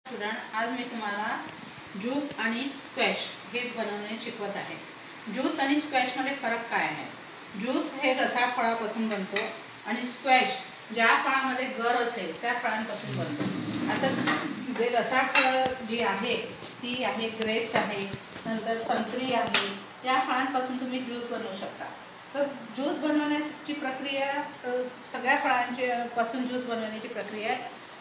Student, आज मी तुम्हाला juice आणि स्क्वॅश हे बनवणे शिकवत आहे। ज्यूस आणि स्क्वॅशमध्ये फरक काय आहे? ज्यूस हे रसाळ फळापासून बनतो आणि स्क्वॅश ज्या फळामध्ये गर असेल त्या फळांपासून बनतो। आता जे रसाळ फळं जी आहे ती आहे ग्रेप्स आहे, नंतर संत्री आहे, त्या फळांपासून तुम्ही ज्यूस बनवू शकता। तर ज्यूस बनवण्याची प्रक्रिया सगळ्या फळांपासून ज्यूस बनवण्याची प्रक्रिया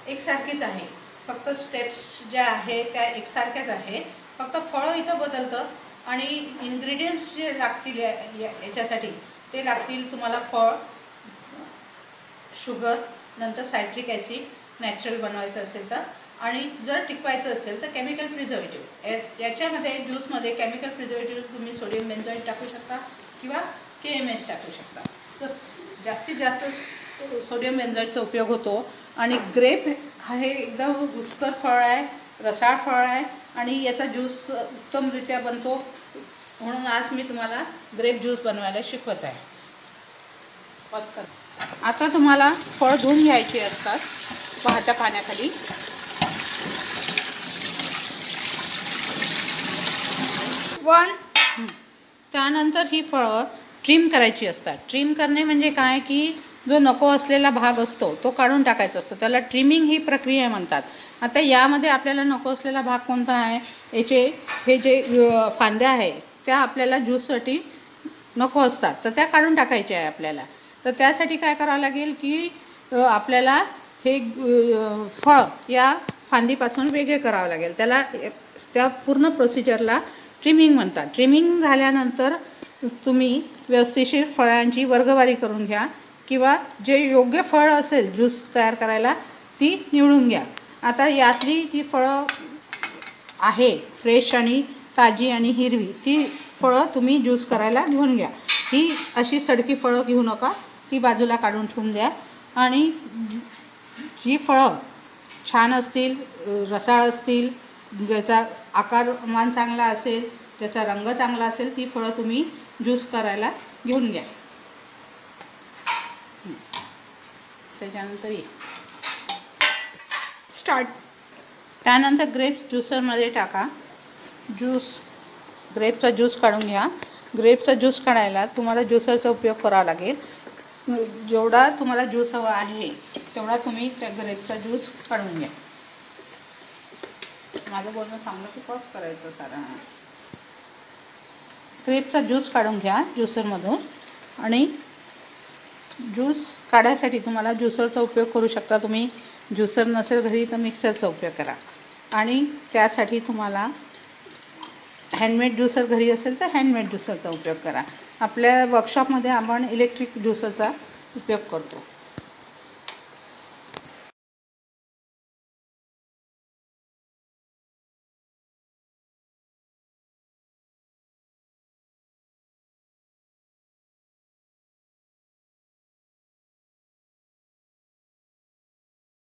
एकसारखीच आहे, फक्त स्टेप्स ज्या आहेत त्या एकसारख्याच आहे, फक्त फळं इथं बदलतं आणि इन्ग्रेडियंट्स जे लागतील याच्यासाठी ते लागतील तुम्हाला फळ, शुगर, नंतर सायट्रिक ॲसिड नॅचरल बनवायचं असेल तर, आणि जर टिकवायचं असेल तर केमिकल प्रिझर्वेटिव्ह। याच्यामध्ये ज्यूसमध्ये केमिकल प्रिझर्वेटिव्ह तुम्ही सोडियम बेन्झोएट टाकू शकता किंवा KMS टाकू शकता। तर जास्तीत जास्त सोडियम बेन्झोएटचा उपयोग होतो। आणि ग्रेप हे एकदम रुचकर फळ आहे, रसाळ फळ आहे आणि याचा ज्यूस उत्तमरित्या बनतो, म्हणून आज मी तुम्हाला ग्रेप ज्यूस बनवायला शिकवत आहे। आता तुम्हाला फळ धुवून घ्यायचे असतात वाहत्या पाण्याखाली। त्यानंतर ही फळं ट्रिम करायची असतात। ट्रिम करणे म्हणजे काय की जो नको असलेला भाग असतो तो काढून टाकायचा असतो, त्याला ट्रिमिंग ही प्रक्रिया म्हणतात। आता यामध्ये आपल्याला नको असलेला भाग कोणता आहे? हे जे फांद्या आहे त्या आपल्याला ज्यूससाठी नको असतात, तर त्या काढून टाकायच्या आहे आपल्याला। तर त्यासाठी काय करावं लागेल की आपल्याला हे फळ या फांदीपासून वेगळे करावं लागेल, त्या पूर्ण प्रोसिजरला ट्रिमिंग म्हणतात। ट्रिमिंग झाल्यानंतर तुम्ही व्यवस्थिशीर फळांची वर्गवारी करून घ्या किंवा जे योग्य फळ असेल ज्यूस तयार करायला ती निवडून घ्या। आता यातली जी फळं आहे फ्रेश आणि ताजी आणि हिरवी, ती फळं तुम्ही ज्यूस करायला घेऊन घ्या। ही अशी सडकी फळं घेऊ नका, ती बाजूला काढून ठेवून द्या। आणि जी फळं छान असतील, रसाळ असतील, ज्याचा आकारमान चांगला असेल, त्याचा रंग चांगला असेल, ती फळं तुम्ही ज्यूस करायला घेऊन घ्या। त्याच्यानंतर स्टार्ट। त्यानंतर ग्रेप्स ज्यूसरमध्ये टाका। ग्रेपचा ज्यूस काढून घ्या। ग्रेपचा ज्यूस काढायला तुम्हाला ज्यूसरचा उपयोग करावा लागेल। जेवढा तुम्हाला ज्यूस हवा आहे तेवढा तुम्ही त्या ग्रेपचा ज्यूस काढून घ्या। माझं बोलणं सांगलं की पॉज करायचं सारा। ग्रेपचा ज्यूस काढून घ्या ज्यूसरमधून। आणि ज्यूस काढायसाठी तुम्हाला ज्यूसरचा उपयोग करू शकता तुम्ही। ज्यूसर नसेल घरी तर मिक्सरचा उपयोग करा। आणि त्यासाठी तुम्हाला हँडमेड ज्यूसर घरी असेल तर हँडमेड ज्यूसरचा उपयोग करा। आपल्या वर्कशॉपमध्ये आपण इलेक्ट्रिक ज्यूसरचा उपयोग करतो।